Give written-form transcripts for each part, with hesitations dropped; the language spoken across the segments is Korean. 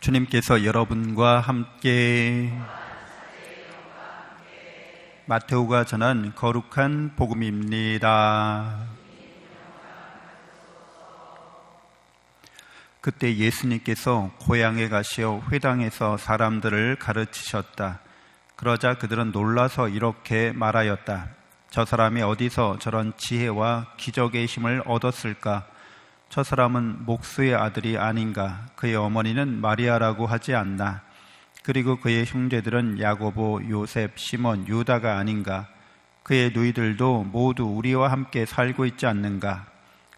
주님께서 여러분과 함께 마테오가 전한 거룩한 복음입니다. 그때 예수님께서 고향에 가시어 회당에서 사람들을 가르치셨다. 그러자 그들은 놀라서 이렇게 말하였다. 저 사람이 어디서 저런 지혜와 기적의 힘을 얻었을까? 저 사람은 목수의 아들이 아닌가? 그의 어머니는 마리아라고 하지 않나? 그리고 그의 형제들은 야고보, 요셉, 시몬, 유다가 아닌가? 그의 누이들도 모두 우리와 함께 살고 있지 않는가?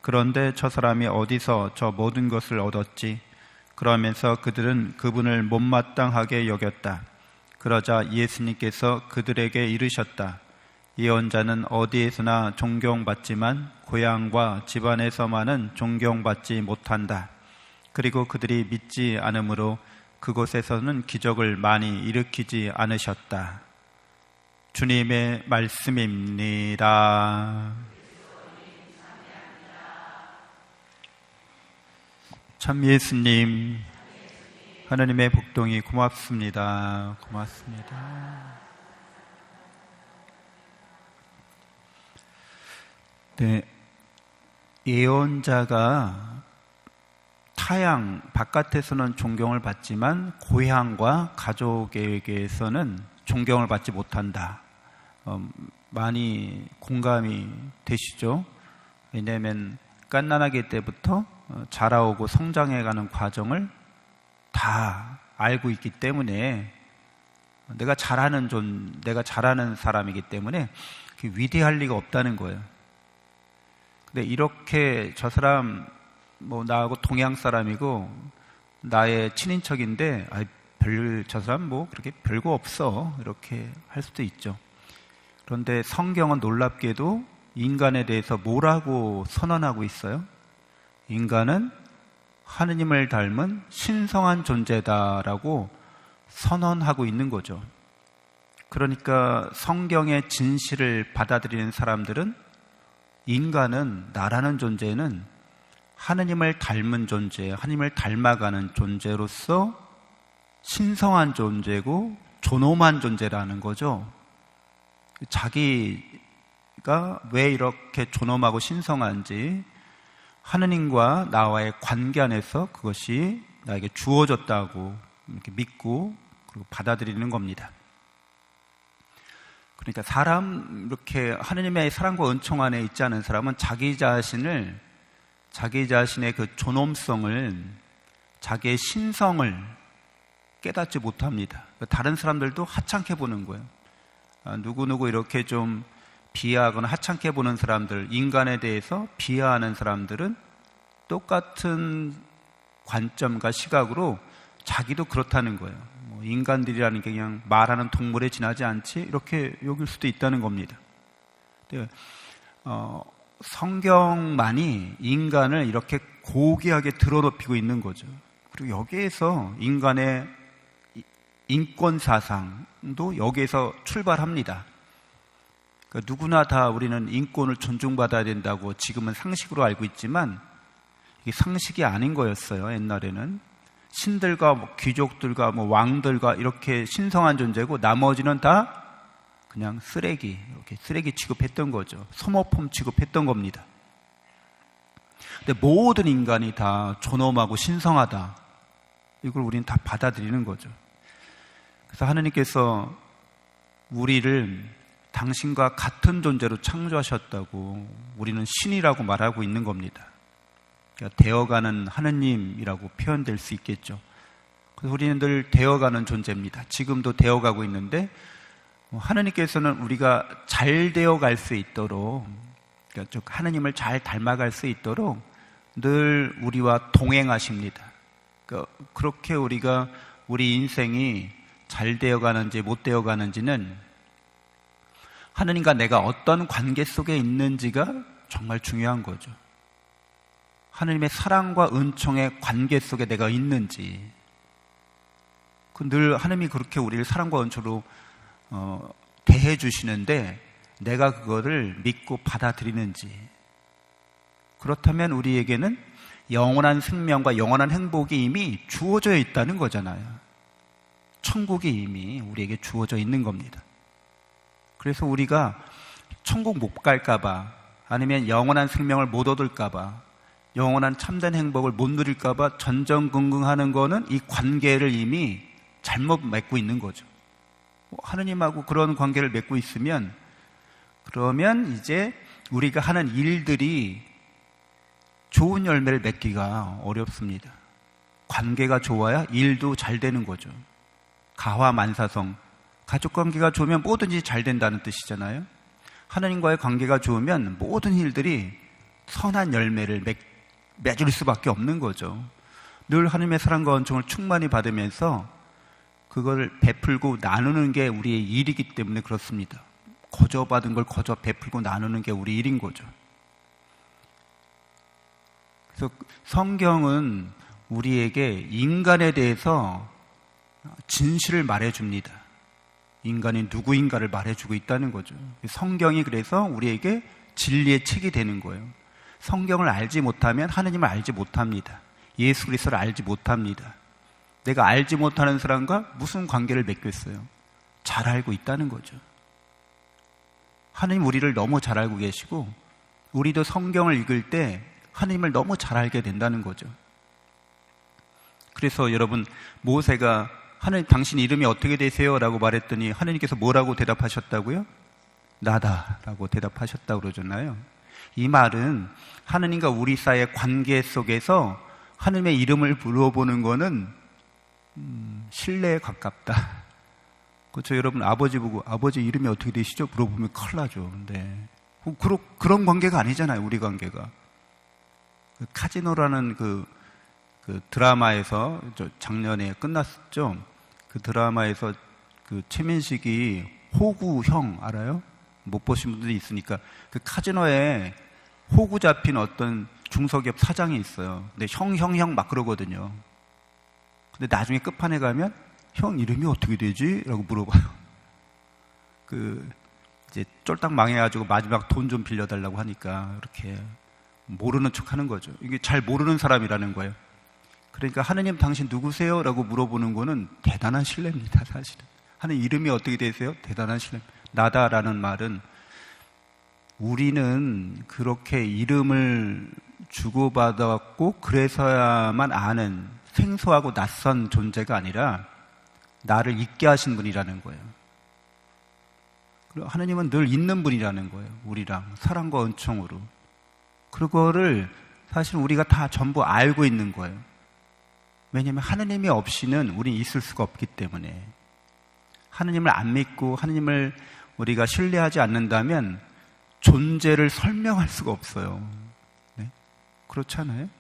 그런데 저 사람이 어디서 저 모든 것을 얻었지? 그러면서 그들은 그분을 못마땅하게 여겼다. 그러자 예수님께서 그들에게 이르셨다. 예언자는 어디에서나 존경받지만 고향과 집안에서만은 존경받지 못한다. 그리고 그들이 믿지 않으므로 그곳에서는 기적을 많이 일으키지 않으셨다. 주님의 말씀입니다. 참 예수님, 하나님의 복동이 고맙습니다. 고맙습니다. 네, 예언자가 타향 바깥에서는 존경을 받지만 고향과 가족에게서는 존경을 받지 못한다. 많이 공감이 되시죠? 왜냐하면 갓난아기 때부터 자라오고 성장해가는 과정을 다 알고 있기 때문에 내가 잘하는 사람이기 때문에 위대할 리가 없다는 거예요. 근데 이렇게 저 사람 나하고 동양 사람이고 나의 친인척인데 저 사람 그렇게 별거 없어 이렇게 할 수도 있죠. 그런데 성경은 놀랍게도 인간에 대해서 뭐라고 선언하고 있어요? 인간은 하느님을 닮은 신성한 존재다라고 선언하고 있는 거죠. 그러니까 성경의 진실을 받아들이는 사람들은 인간은, 나라는 존재는 하느님을 닮은 존재, 하느님을 닮아가는 존재로서 신성한 존재고 존엄한 존재라는 거죠. 자기가 왜 이렇게 존엄하고 신성한지 하느님과 나와의 관계 안에서 그것이 나에게 주어졌다고 이렇게 믿고 그리고 받아들이는 겁니다. 그러니까 이렇게 하느님의 사랑과 은총 안에 있지 않은 사람은 자기 자신의 그 존엄성을, 자기의 신성을 깨닫지 못합니다. 다른 사람들도 하찮게 보는 거예요. 누구누구 이렇게 좀 비하하거나 하찮게 보는 사람들, 인간에 대해서 비하하는 사람들은 똑같은 관점과 시각으로 자기도 그렇다는 거예요. 인간들이라는 게 그냥 말하는 동물에 지나지 않지? 이렇게 여길 수도 있다는 겁니다. 성경만이 인간을 이렇게 고귀하게 들어높이고 있는 거죠. 그리고 여기에서 인간의 인권 사상도 여기에서 출발합니다. 그러니까 누구나 다 우리는 인권을 존중받아야 된다고 지금은 상식으로 알고 있지만 이게 상식이 아닌 거였어요. 옛날에는 신들과 귀족들과 왕들과 이렇게 신성한 존재고 나머지는 다 그냥 쓰레기, 이렇게 쓰레기 취급했던 거죠. 소모품 취급했던 겁니다. 근데 모든 인간이 다 존엄하고 신성하다. 이걸 우리는 다 받아들이는 거죠. 그래서 하느님께서 우리를 당신과 같은 존재로 창조하셨다고 우리는 신이라고 말하고 있는 겁니다. 그러니까 되어가는 하느님이라고 표현될 수 있겠죠. 그래서 우리는 늘 되어가는 존재입니다. 지금도 되어가고 있는데 하느님께서는 우리가 잘 되어갈 수 있도록, 그러니까 즉 하느님을 잘 닮아갈 수 있도록 늘 우리와 동행하십니다. 그러니까 그렇게 우리 인생이 잘 되어가는지 못 되어가는지는 하느님과 내가 어떤 관계 속에 있는지가 정말 중요한 거죠. 하느님의 사랑과 은총의 관계 속에 내가 있는지, 늘 하느님이 그렇게 우리를 사랑과 은총으로 대해 주시는데 내가 그거를 믿고 받아들이는지, 그렇다면 우리에게는 영원한 생명과 영원한 행복이 이미 주어져 있다는 거잖아요. 천국이 이미 우리에게 주어져 있는 겁니다. 그래서 우리가 천국 못 갈까봐, 아니면 영원한 생명을 못 얻을까봐, 영원한 참된 행복을 못 누릴까봐 전전긍긍하는 거는 이 관계를 이미 잘못 맺고 있는 거죠. 하느님하고 그런 관계를 맺고 있으면, 그러면 이제 우리가 하는 일들이 좋은 열매를 맺기가 어렵습니다. 관계가 좋아야 일도 잘 되는 거죠. 가화만사성, 가족관계가 좋으면 뭐든지 잘 된다는 뜻이잖아요. 하나님과의 관계가 좋으면 모든 일들이 선한 열매를 맺을 수밖에 없는 거죠. 늘 하나님의 사랑과 은총을 충만히 받으면서 그걸 베풀고 나누는 게 우리의 일이기 때문에 그렇습니다. 거저 받은 걸 거저 베풀고 나누는 게 우리 일인 거죠. 그래서 성경은 우리에게 인간에 대해서 진실을 말해줍니다. 인간이 누구인가를 말해주고 있다는 거죠. 성경이 그래서 우리에게 진리의 책이 되는 거예요. 성경을 알지 못하면 하느님을 알지 못합니다. 예수 그리스도를 알지 못합니다. 내가 알지 못하는 사람과 무슨 관계를 맺겠어요? 잘 알고 있다는 거죠. 하느님 우리를 너무 잘 알고 계시고, 우리도 성경을 읽을 때 하느님을 너무 잘 알게 된다는 거죠. 그래서 여러분, 모세가 하느님 당신 이름이 어떻게 되세요? 라고 말했더니 하느님께서 뭐라고 대답하셨다고요? 나다 라고 대답하셨다고 그러잖아요. 이 말은 하느님과 우리 사이의 관계 속에서 하느님의 이름을 물어보는 거는 신뢰에 가깝다. 그렇죠? 여러분, 아버지 보고 아버지 이름이 어떻게 되시죠? 물어보면 큰일 나죠. 근데 그런 관계가 아니잖아요. 우리 관계가. 카지노라는 그 드라마에서 작년에 끝났었죠. 그 드라마에서 그 최민식이 호구 형 알아요? 못 보신 분들이 있으니까, 그 카지노에 호구 잡힌 어떤 중소기업 사장이 있어요. 근데 형 막 그러거든요. 근데 나중에 끝판에 가면 형 이름이 어떻게 되지? 라고 물어봐요. 이제 쫄딱 망해가지고 마지막 돈 좀 빌려달라고 하니까 이렇게 모르는 척 하는 거죠. 이게 잘 모르는 사람이라는 거예요. 그러니까 하느님 당신 누구세요? 라고 물어보는 거는 대단한 신뢰입니다. 사실은 하느님 이름이 어떻게 되세요? 대단한 신뢰. 나다라는 말은 우리는 그렇게 이름을 주고받았고 그래서야만 아는 생소하고 낯선 존재가 아니라 나를 있게 하신 분이라는 거예요. 그리고 하느님은 늘 있는 분이라는 거예요. 우리랑 사랑과 은총으로. 그거를 사실 우리가 다 전부 알고 있는 거예요. 왜냐하면 하느님이 없이는 우리는 있을 수가 없기 때문에. 하느님을 안 믿고 하느님을 우리가 신뢰하지 않는다면 존재를 설명할 수가 없어요. 네? 그렇잖아요?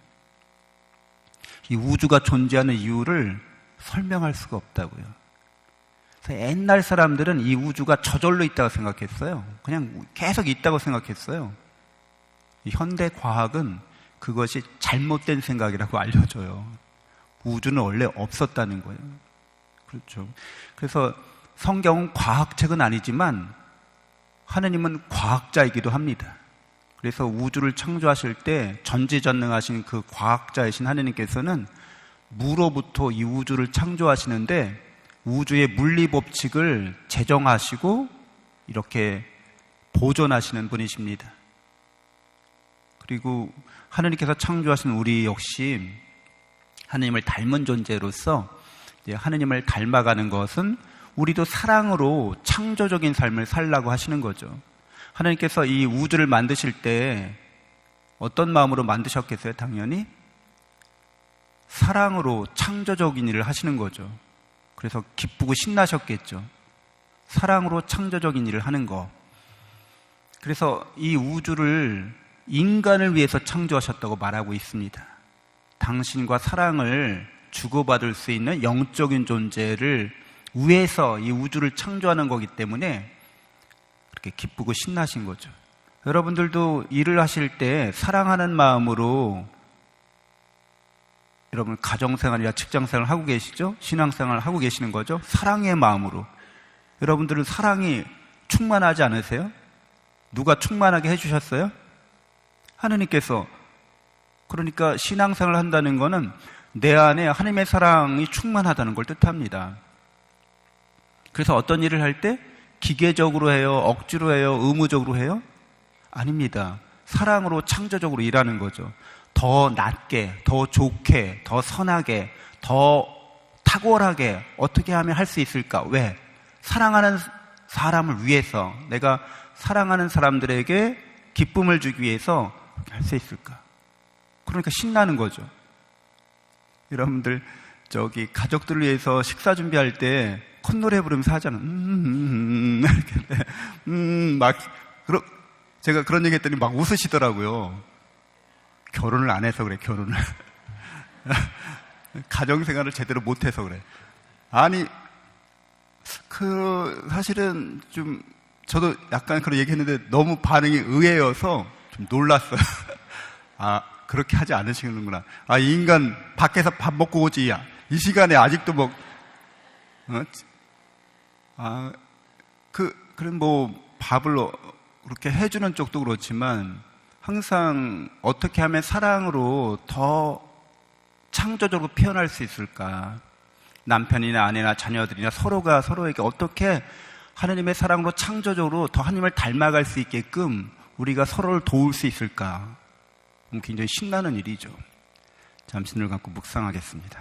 이 우주가 존재하는 이유를 설명할 수가 없다고요. 그래서 옛날 사람들은 이 우주가 저절로 있다고 생각했어요. 그냥 계속 있다고 생각했어요. 현대 과학은 그것이 잘못된 생각이라고 알려줘요. 우주는 원래 없었다는 거예요. 그렇죠. 그래서 성경은 과학책은 아니지만 하느님은 과학자이기도 합니다. 그래서 우주를 창조하실 때 전지전능하신 그 과학자이신 하느님께서는 무로부터 이 우주를 창조하시는데 우주의 물리법칙을 제정하시고 이렇게 보존하시는 분이십니다. 그리고 하느님께서 창조하신 우리 역시 하느님을 닮은 존재로서 하느님을 닮아가는 것은 우리도 사랑으로 창조적인 삶을 살라고 하시는 거죠. 하나님께서 이 우주를 만드실 때 어떤 마음으로 만드셨겠어요? 당연히 사랑으로 창조적인 일을 하시는 거죠. 그래서 기쁘고 신나셨겠죠. 사랑으로 창조적인 일을 하는 거. 그래서 이 우주를 인간을 위해서 창조하셨다고 말하고 있습니다. 당신과 사랑을 주고받을 수 있는 영적인 존재를 위해서 이 우주를 창조하는 거기 때문에 그렇게 기쁘고 신나신 거죠. 여러분들도 일을 하실 때 사랑하는 마음으로 여러분 가정생활이나 직장생활을 하고 계시죠? 신앙생활을 하고 계시는 거죠? 사랑의 마음으로. 여러분들은 사랑이 충만하지 않으세요? 누가 충만하게 해주셨어요? 하느님께서 그러니까 신앙생활을 한다는 것은 내 안에 하나님의 사랑이 충만하다는 걸 뜻합니다. 그래서 어떤 일을 할 때 기계적으로 해요? 억지로 해요? 의무적으로 해요? 아닙니다. 사랑으로 창조적으로 일하는 거죠. 더 낫게, 더 좋게, 더 선하게, 더 탁월하게 어떻게 하면 할 수 있을까? 왜? 사랑하는 사람을 위해서, 내가 사랑하는 사람들에게 기쁨을 주기 위해서 그렇게 할 수 있을까? 그러니까 신나는 거죠. 여러분들 저기 가족들을 위해서 식사 준비할 때 콧노래 부르면서 하잖아. 막 제가 그런 얘기 했더니 막 웃으시더라고요. 결혼을 안 해서 그래, 결혼을. 가정생활을 제대로 못해서 그래. 아니, 사실은 좀, 저도 약간 그런 얘기 했는데 너무 반응이 의외여서 좀 놀랐어요. 아, 그렇게 하지 않으시는구나. 아, 이 인간 밖에서 밥 먹고 오지. 야, 이 시간에 아직도 그럼 밥을 그렇게 해주는 쪽도 그렇지만 항상 어떻게 하면 사랑으로 더 창조적으로 표현할 수 있을까? 남편이나 아내나 자녀들이나 서로가 서로에게 어떻게 하나님의 사랑으로 창조적으로 더 하나님을 닮아갈 수 있게끔 우리가 서로를 도울 수 있을까? 굉장히 신나는 일이죠. 잠시 눈을 감고 묵상하겠습니다.